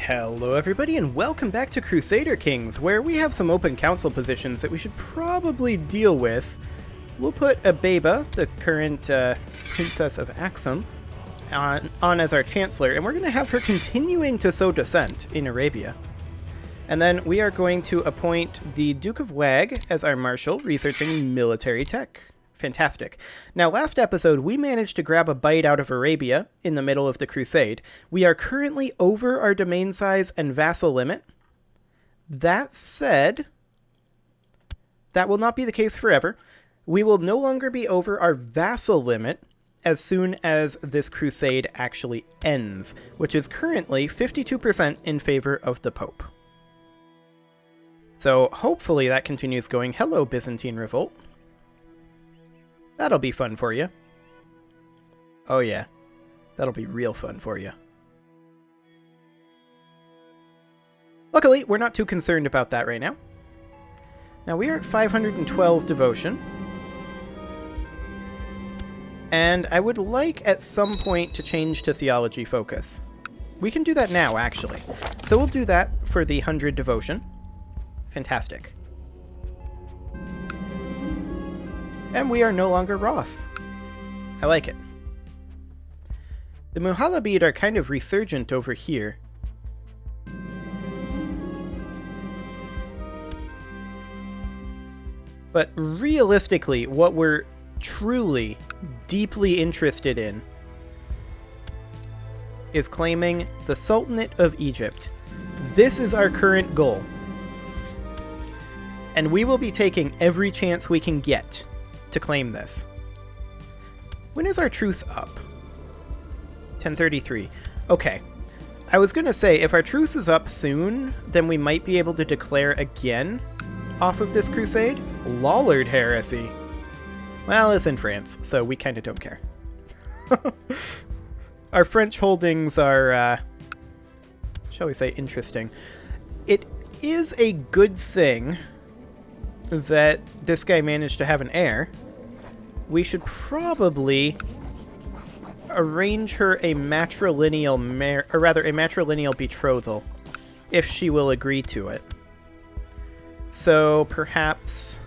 Hello everybody and welcome back to Crusader Kings, where we have some open council positions that we should probably deal with. We'll put Abeba, the current Princess of Axum, on as our Chancellor, and we're going to have her continuing to sow dissent in Arabia. And then we are going to appoint the Duke of Wag as our Marshal, researching military tech. Fantastic. Now, last episode, we managed to grab a bite out of Arabia in the middle of the Crusade. We are currently over our domain size and vassal limit. That said, that will not be the case forever. We will no longer be over our vassal limit as soon as this crusade actually ends, which is currently 52% in favor of the Pope. So hopefully that continues going. Hello, Byzantine Revolt. That'll be fun for you. Oh yeah, that'll be real fun for you. Luckily, we're not too concerned about that right now. Now we are at 512 devotion. And I would like at some point to change to theology focus. We can do that now, actually. So we'll do that for the 100 devotion. Fantastic. And we are no longer Roth. I like it. The Muhalabid are kind of resurgent over here. But realistically, what we're truly, deeply interested in is claiming the Sultanate of Egypt. This is our current goal. And we will be taking every chance we can get to claim this. When is our truce up? 10:33. Okay. I was going to say, if our truce is up soon, then we might be able to declare again off of this crusade. Lollard heresy. Well, it's in France, so we kind of don't care. Our French holdings are, shall we say, interesting. It is a good thing that this guy managed to have an heir. We should probably arrange her a matrilineal a matrilineal betrothal, if she will agree to it. So perhaps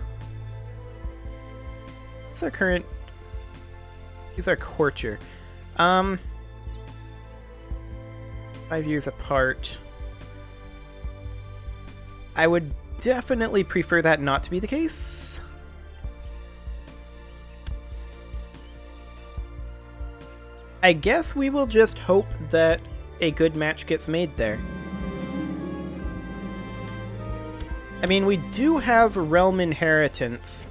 what's our current? He's our courtier. 5 years apart. I would definitely prefer that not to be the case. I guess we will just hope that a good match gets made there. I mean, we do have realm inheritance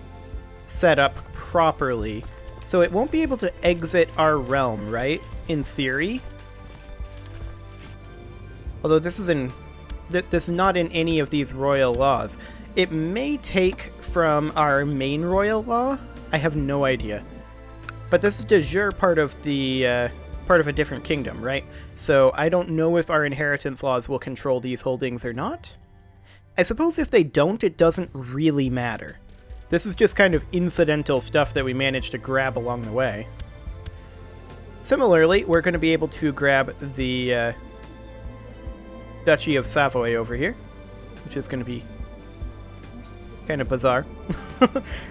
set up properly, so it won't be able to exit our realm, right? In theory. Although this is not in any of these royal laws. It may take from our main royal law. I have no idea. But this is de jure part of a different kingdom, right? So I don't know if our inheritance laws will control these holdings or not. I suppose if they don't, it doesn't really matter. This is just kind of incidental stuff that we managed to grab along the way. Similarly, we're going to be able to grab the Duchy of Savoy over here, which is going to be kind of bizarre.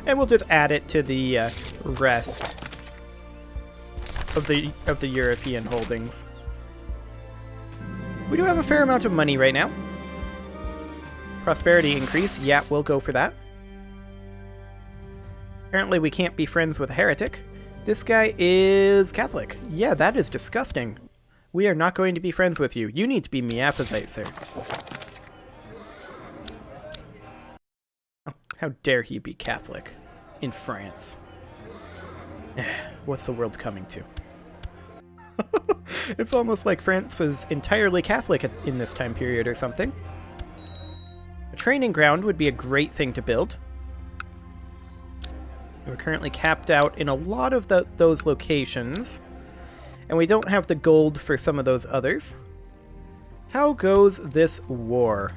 And we'll just add it to the rest of the European holdings. We do have a fair amount of money right now. Prosperity increase, yeah, we'll go for that. Apparently we can't be friends with a heretic. This guy is Catholic. Yeah, that is disgusting. We are not going to be friends with you. You need to be Miaphysite, sir. Oh, how dare he be Catholic in France? What's the world coming to? It's almost like France is entirely Catholic in this time period or something. A training ground would be a great thing to build. We're currently capped out in a lot of those locations. And we don't have the gold for some of those others. How goes this war?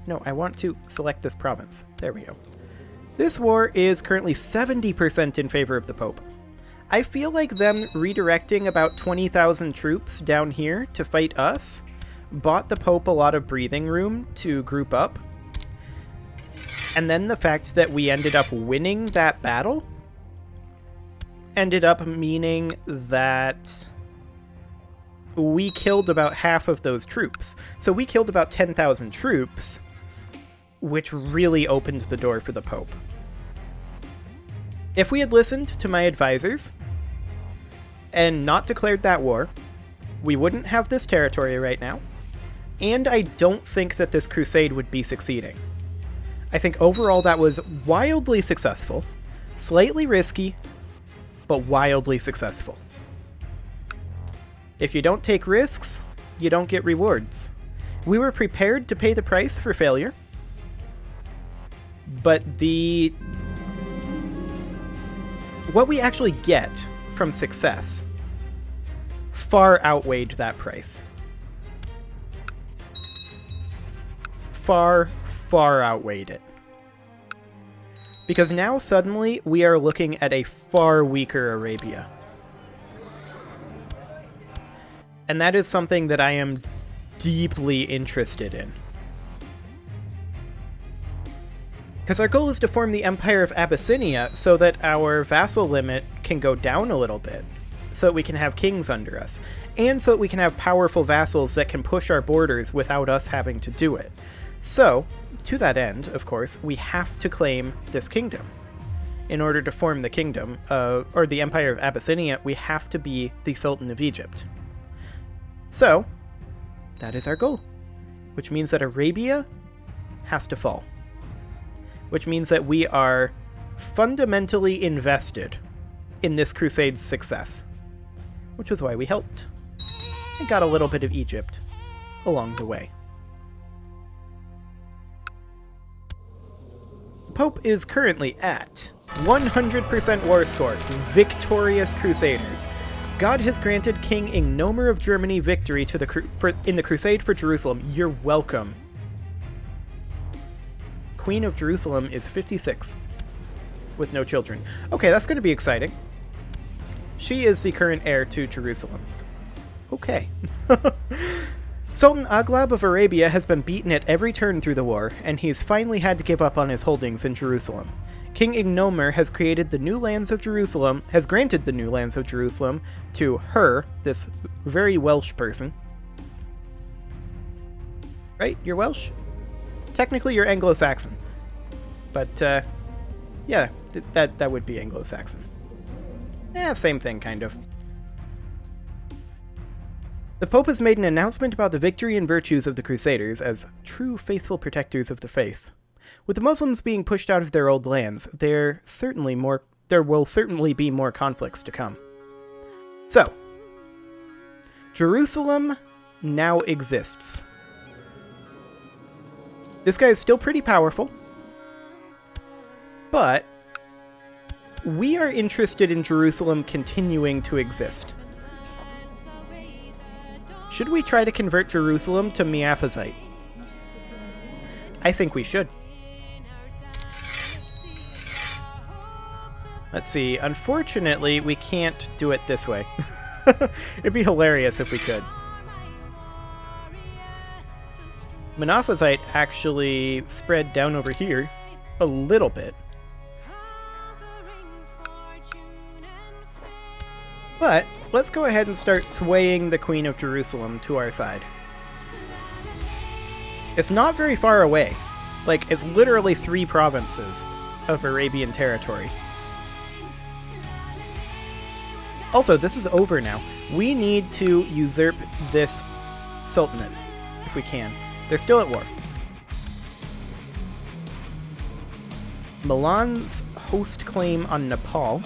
No, I want to select this province. There we go. This war is currently 70% in favor of the Pope. I feel like them redirecting about 20,000 troops down here to fight us bought the Pope a lot of breathing room to group up. And then the fact that we ended up winning that battle ended up meaning that we killed about half of those troops. So we killed about 10,000 troops, which really opened the door for the Pope. If we had listened to my advisors and not declared that war, we wouldn't have this territory right now, and I don't think that this crusade would be succeeding. I think overall that was wildly successful, slightly risky, but wildly successful. If you don't take risks, you don't get rewards. We were prepared to pay the price for failure, but what we actually get from success far outweighed that price. Far outweighed it. Because now suddenly we are looking at a far weaker Arabia. And that is something that I am deeply interested in. Because our goal is to form the Empire of Abyssinia so that our vassal limit can go down a little bit, so that we can have kings under us, and so that we can have powerful vassals that can push our borders without us having to do it. So, to that end, of course, we have to claim this kingdom. In order to form the kingdom, or the Empire of Abyssinia, we have to be the Sultan of Egypt. So, that is our goal, which means that Arabia has to fall. Which means that we are fundamentally invested in this crusade's success, which was why we helped and got a little bit of Egypt along the way. The Pope is currently at 100% war score, victorious Crusaders. God has granted King Ingnomer of Germany victory to in the Crusade for Jerusalem. You're welcome. Queen of Jerusalem is 56, with no children. Okay, that's going to be exciting. She is the current heir to Jerusalem. Okay. Sultan Aghlab of Arabia has been beaten at every turn through the war, and he's finally had to give up on his holdings in Jerusalem. King Ingnomer has granted the new lands of Jerusalem to her, this very Welsh person. Right? You're Welsh? Technically, you're Anglo-Saxon. But, yeah, that would be Anglo-Saxon. Same thing, kind of. The Pope has made an announcement about the victory and virtues of the Crusaders as true faithful protectors of the faith. With the Muslims being pushed out of their old lands, there will certainly be more conflicts to come. So, Jerusalem now exists. This guy is still pretty powerful, but we are interested in Jerusalem continuing to exist. Should we try to convert Jerusalem to Miaphysite? I think we should. Let's see. Unfortunately, we can't do it this way. It'd be hilarious if we could. Monophysite actually spread down over here a little bit. But let's go ahead and start swaying the Queen of Jerusalem to our side. It's not very far away. Like, it's literally 3 provinces of Arabian territory. Also, this is over now. We need to usurp this sultanate, if we can. They're still at war. Milan's host claim on Nepal.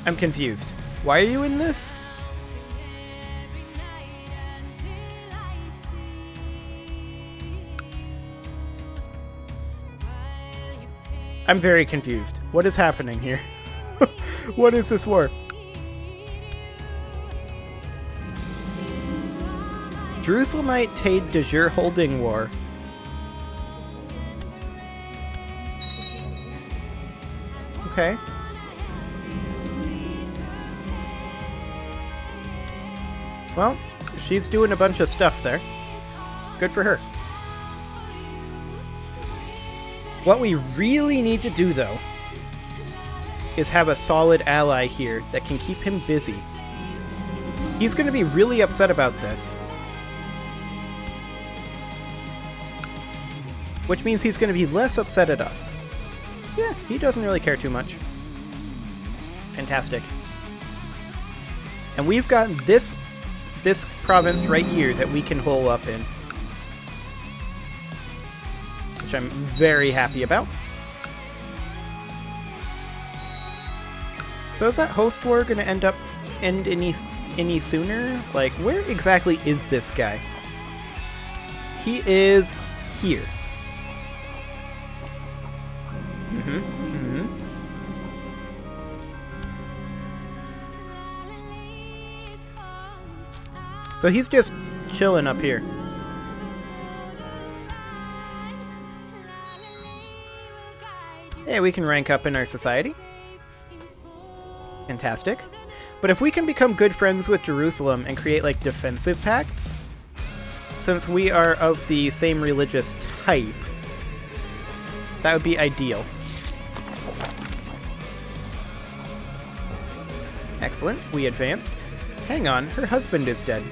I'm confused. Why are you in this? I'm very confused. What is happening here? What is this war? Jerusalemite Tade de jure holding war. Okay. Well, she's doing a bunch of stuff there. Good for her. What we really need to do, though, is have a solid ally here that can keep him busy. He's going to be really upset about this. Which means he's going to be less upset at us. Yeah, he doesn't really care too much. Fantastic. And we've got this province right here that we can hole up in. Which I'm very happy about. So is that host war going to end any sooner? Like, where exactly is this guy? He is here. So he's just chilling up here. Yeah, we can rank up in our society. Fantastic. But if we can become good friends with Jerusalem and create, like, defensive pacts, since we are of the same religious type, that would be ideal. Excellent, we advanced. Hang on, her husband is dead.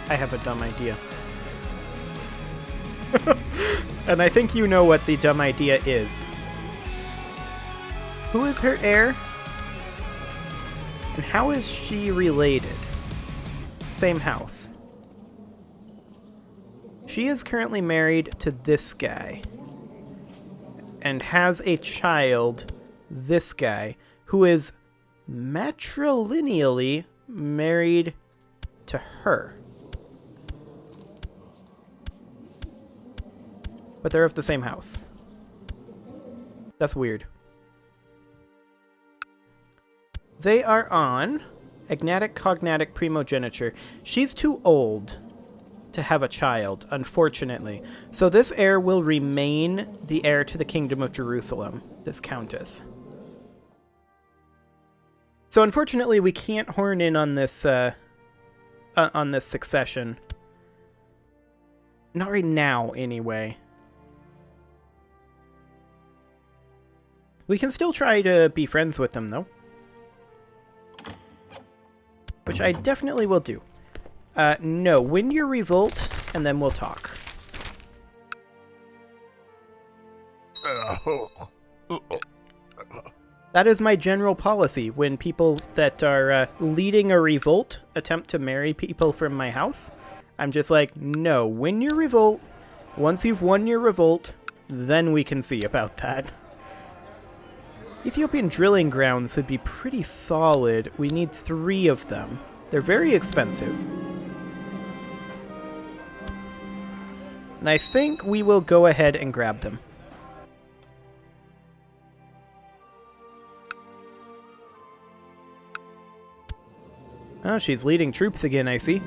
I have a dumb idea. And I think you know what the dumb idea is. Who is her heir? And how is she related? Same house. She is currently married to this guy. And has a child, this guy, who is matrilineally married to her. But they're of the same house. That's weird. They are on agnatic cognatic primogeniture. She's too old to have a child, unfortunately. So this heir will remain the heir to the Kingdom of Jerusalem, this countess. So unfortunately, we can't horn in on this succession. Not right now, anyway. We can still try to be friends with them, though. Which I definitely will do. No, win your revolt, and then we'll talk. That is my general policy when people that are leading a revolt attempt to marry people from my house. I'm just like, no, win your revolt. Once you've won your revolt, then we can see about that. Ethiopian drilling grounds would be pretty solid. We need 3 of them. They're very expensive. And I think we will go ahead and grab them. Oh, she's leading troops again, I see.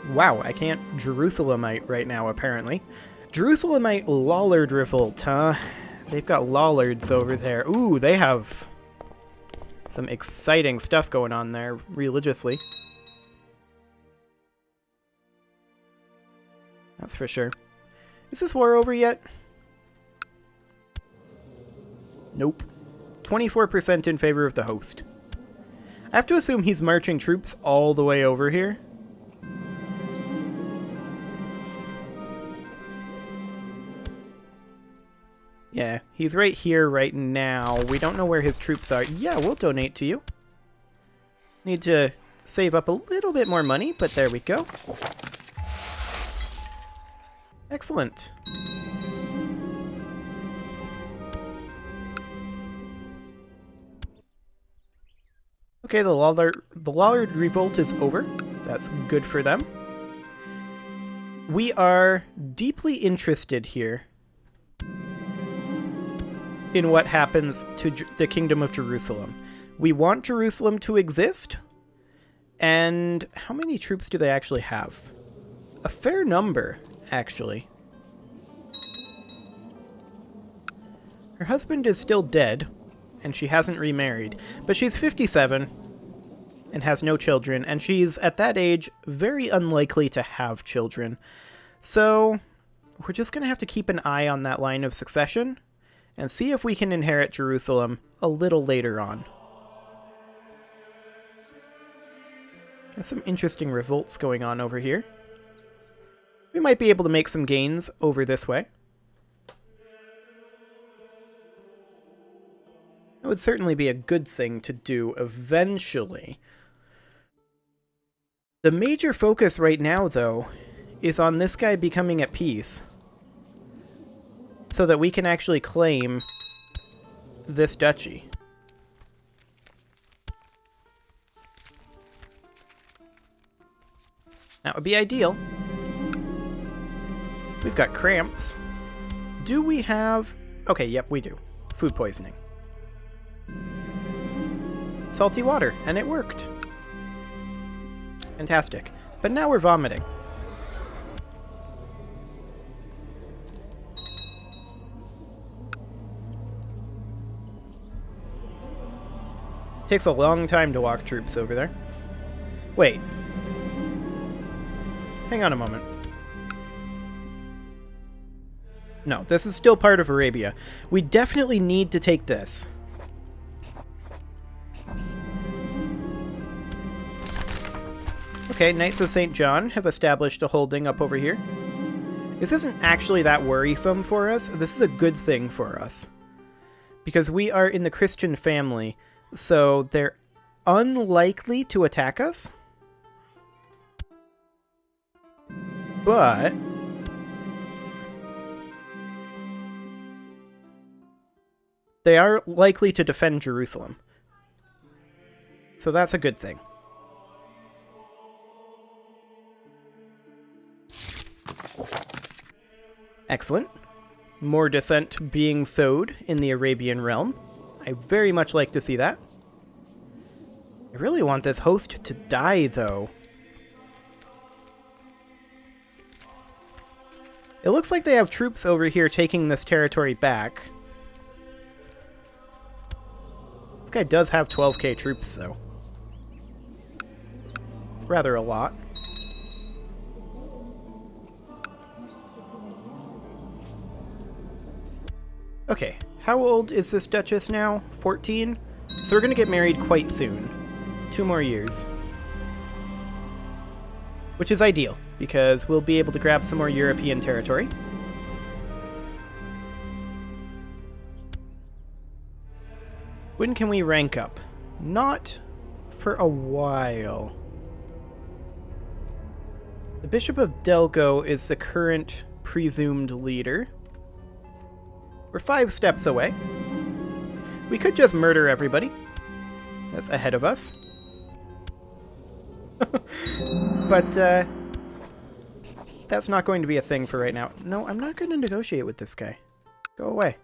Wow, I can't Jerusalemite right now, apparently. Jerusalemite Lollard Revolt, huh? They've got Lollards over there. Ooh, they have some exciting stuff going on there, religiously. That's for sure. Is this war over yet? Nope. 24% in favor of the host. I have to assume he's marching troops all the way over here. Yeah, he's right here right now. We don't know where his troops are. Yeah, we'll donate to you. Need to save up a little bit more money, but there we go. Excellent. Okay, the Lollard Revolt is over. That's good for them. We are deeply interested here in what happens to the Kingdom of Jerusalem. We want Jerusalem to exist. And how many troops do they actually have? A fair number, actually. Her husband is still dead, and she hasn't remarried, but she's 57 and has no children, and she's, at that age, very unlikely to have children. So, we're just going to have to keep an eye on that line of succession and see if we can inherit Jerusalem a little later on. There's some interesting revolts going on over here. We might be able to make some gains over this way. That would certainly be a good thing to do eventually. The major focus right now, though, is on this guy becoming at peace, so that we can actually claim this duchy. That would be ideal. We've got cramps. Do we have... Okay, yep, we do. Food poisoning. Salty water, and it worked. Fantastic. But now we're vomiting. Takes a long time to walk troops over there. Wait. Hang on a moment. No, this is still part of Arabia. We definitely need to take this. Okay, Knights of St. John have established a holding up over here. This isn't actually that worrisome for us. This is a good thing for us, because we are in the Christian family, so they're unlikely to attack us. But they are likely to defend Jerusalem. So that's a good thing. Excellent. More dissent being sowed in the Arabian realm. I very much like to see that. I really want this host to die, though. It looks like they have troops over here taking this territory back. This guy does have 12k troops, though. It's rather a lot. Okay, how old is this Duchess now? 14? So we're going to get married quite soon. 2 more years. Which is ideal, because we'll be able to grab some more European territory. When can we rank up? Not for a while. The Bishop of Delgo is the current presumed leader. We're 5 steps away. We could just murder everybody. That's ahead of us. But, that's not going to be a thing for right now. No, I'm not going to negotiate with this guy. Go away.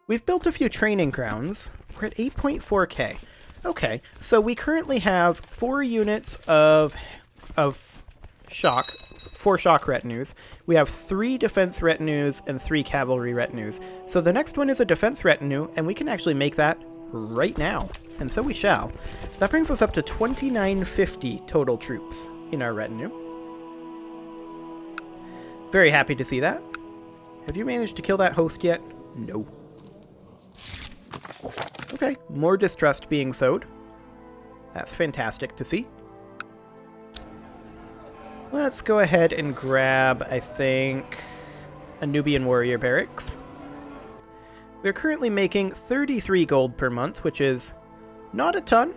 We've built a few training grounds. We're at 8.4k. Okay, so we currently have 4 units of shock. 4 shock retinues. We have 3 defense retinues and 3 cavalry retinues. So the next one is a defense retinue, and we can actually make that right now. And so we shall. That brings us up to 2950 total troops in our retinue. Very happy to see that. Have you managed to kill that host yet? No. Okay, more distrust being sowed. That's fantastic to see. Let's go ahead and grab, I think, a Nubian warrior barracks. We're currently making 33 gold per month, which is not a ton.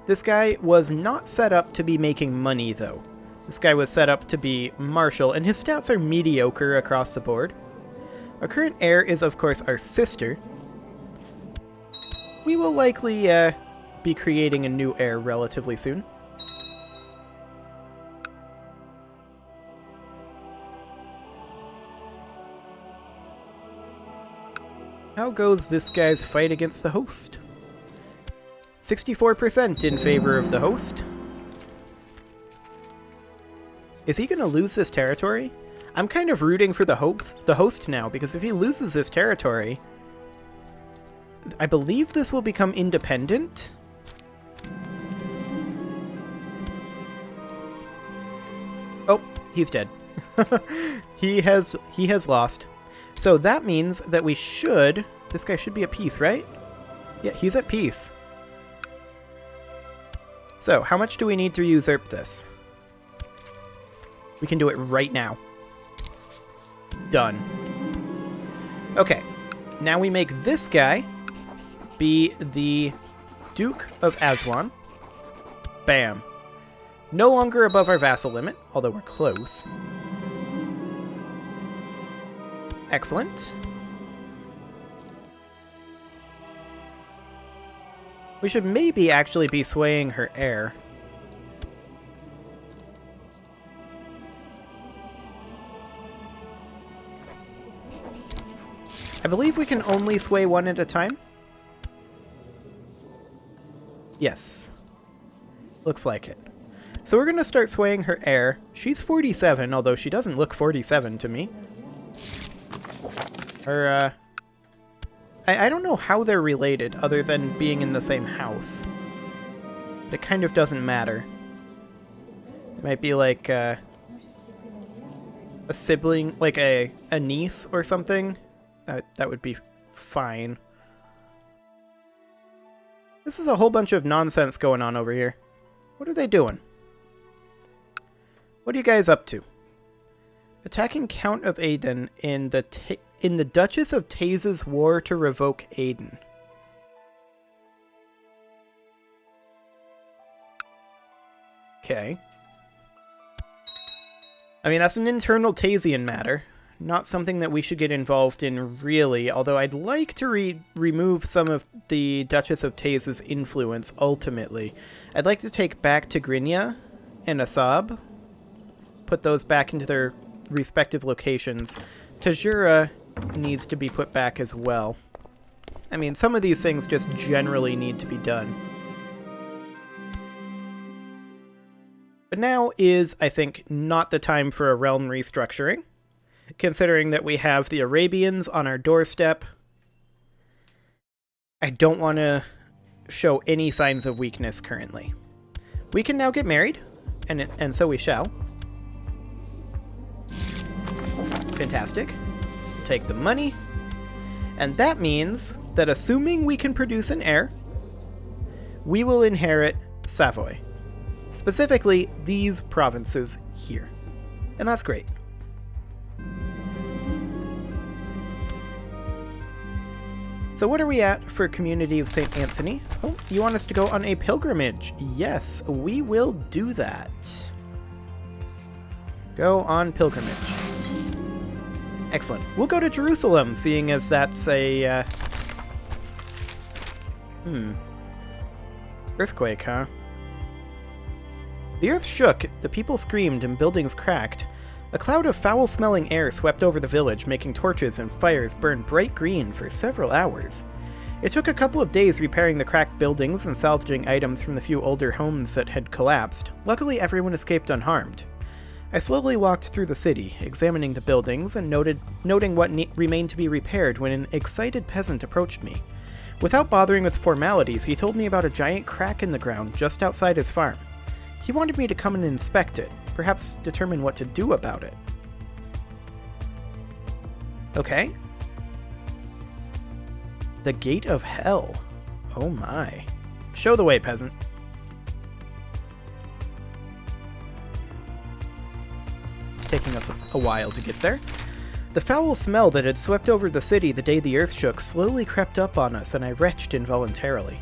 This guy was not set up to be making money, though. This guy was set up to be martial, and his stats are mediocre across the board. Our current heir is, of course, our sister. We will likely be creating a new heir relatively soon. How goes this guy's fight against the host? 64% in favor of the host. Is he going to lose this territory? I'm kind of rooting for the host now, because if he loses this territory, I believe this will become independent. Oh, he's dead. He has lost. So that means that we should... This guy should be at peace, right? Yeah, he's at peace. So, how much do we need to usurp this? We can do it right now. Done. Okay. Now we make this guy be the Duke of Aswan. Bam. No longer above our vassal limit, although we're close. Excellent. We should maybe actually be swaying her heir. I believe we can only sway one at a time. Yes. Looks like it. So we're going to start swaying her heir. She's 47, although she doesn't look 47 to me. Her, I don't know how they're related, other than being in the same house. But it kind of doesn't matter. It might be like, a sibling, like a niece or something. That would be fine. This is a whole bunch of nonsense going on over here. What are they doing? What are you guys up to? Attacking Count of Aden in the Duchess of Taze's war to revoke Aden. Okay. I mean, that's an internal Tazian matter. Not something that we should get involved in, really, although I'd like to remove some of the Duchess of Taze's influence, ultimately. I'd like to take back Tigrinya and Assab, put those back into their respective locations. Tajura needs to be put back as well. I mean, some of these things just generally need to be done. But now is, I think, not the time for a realm restructuring. Considering that we have the Arabians on our doorstep, I don't want to show any signs of weakness currently. We can now get married, and so we shall. Fantastic. Take the money. And that means that assuming we can produce an heir, we will inherit Savoy. Specifically, these provinces here. And that's great. So what are we at for Community of St. Anthony? Oh, you want us to go on a pilgrimage? Yes, we will do that. Go on pilgrimage. Excellent. We'll go to Jerusalem, seeing as that's a... Earthquake, huh? The earth shook, the people screamed, and buildings cracked. A cloud of foul-smelling air swept over the village, making torches and fires burn bright green for several hours. It took a couple of days repairing the cracked buildings and salvaging items from the few older homes that had collapsed. Luckily, everyone escaped unharmed. I slowly walked through the city, examining the buildings and noting what remained to be repaired when an excited peasant approached me. Without bothering with formalities, he told me about a giant crack in the ground just outside his farm. He wanted me to come and inspect it, perhaps determine what to do about it. Okay. The Gate of Hell. Oh my. Show the way, peasant. It's taking us a while to get there. The foul smell that had swept over the city the day the earth shook slowly crept up on us, and I retched involuntarily.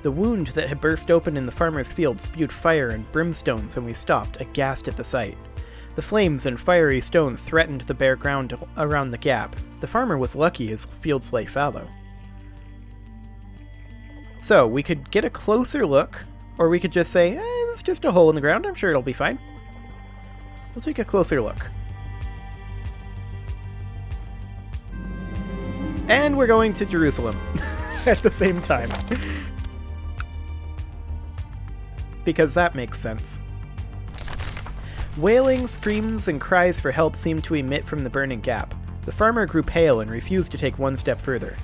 The wound that had burst open in the farmer's field spewed fire and brimstones, and we stopped, aghast at the sight. The flames and fiery stones threatened the bare ground around the gap. The farmer was lucky his fields lay fallow. So, we could get a closer look, or we could just say, it's just a hole in the ground, I'm sure it'll be fine. We'll take a closer look. And we're going to Jerusalem at the same time. Because that makes sense. Wailing, screams, and cries for help seemed to emit from the burning gap. The farmer grew pale and refused to take one step further.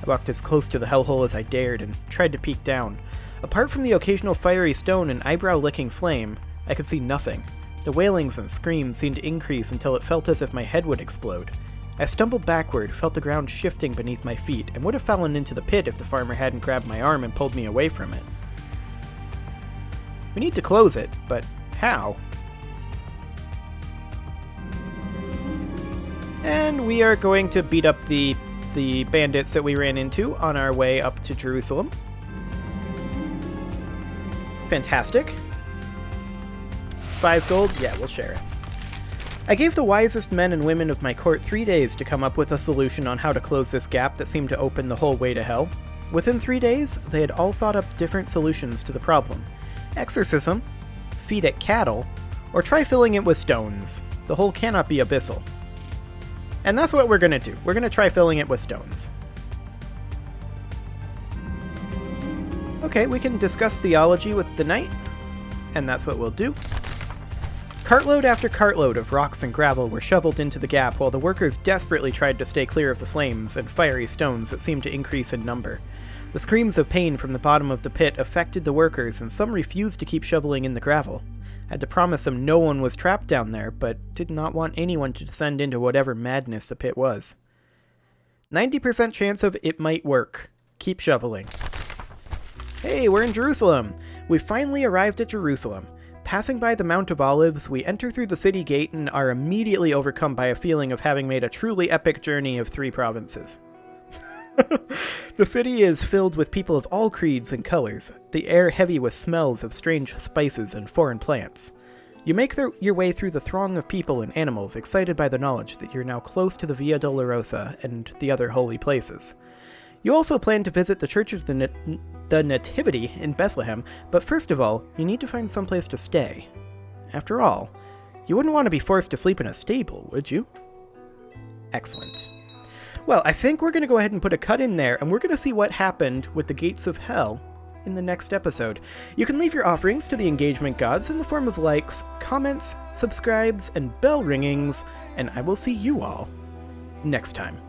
I walked as close to the hellhole as I dared and tried to peek down. Apart from the occasional fiery stone and eyebrow-licking flame, I could see nothing. The wailings and screams seemed to increase until it felt as if my head would explode. I stumbled backward, felt the ground shifting beneath my feet, and would have fallen into the pit if the farmer hadn't grabbed my arm and pulled me away from it. We need to close it, but how? And we are going to beat up the bandits that we ran into on our way up to Jerusalem. Fantastic. 5 gold? Yeah, we'll share it. I gave the wisest men and women of my court 3 days to come up with a solution on how to close this gap that seemed to open the whole way to hell. Within 3 days, they had all thought up different solutions to the problem. Exorcism, feed it cattle, or try filling it with stones. The hole cannot be abyssal. And that's what we're going to do. We're going to try filling it with stones. Okay, we can discuss theology with the knight, and that's what we'll do. Cartload after cartload of rocks and gravel were shoveled into the gap while the workers desperately tried to stay clear of the flames and fiery stones that seemed to increase in number. The screams of pain from the bottom of the pit affected the workers, and some refused to keep shoveling in the gravel. I had to promise them no one was trapped down there, but did not want anyone to descend into whatever madness the pit was. 90% chance of it might work. Keep shoveling. Hey, we're in Jerusalem! We finally arrived at Jerusalem. Passing by the Mount of Olives, we enter through the city gate and are immediately overcome by a feeling of having made a truly epic journey of 3 provinces. The city is filled with people of all creeds and colors, the air heavy with smells of strange spices and foreign plants. You make your way through the throng of people and animals, excited by the knowledge that you're now close to the Via Dolorosa and the other holy places. You also plan to visit the Church of the Nativity in Bethlehem, but first of all, you need to find someplace to stay. After all, you wouldn't want to be forced to sleep in a stable, would you? Excellent. Well, I think we're going to go ahead and put a cut in there, and we're going to see what happened with the Gates of Hell in the next episode. You can leave your offerings to the engagement gods in the form of likes, comments, subscribes, and bell ringings, and I will see you all next time.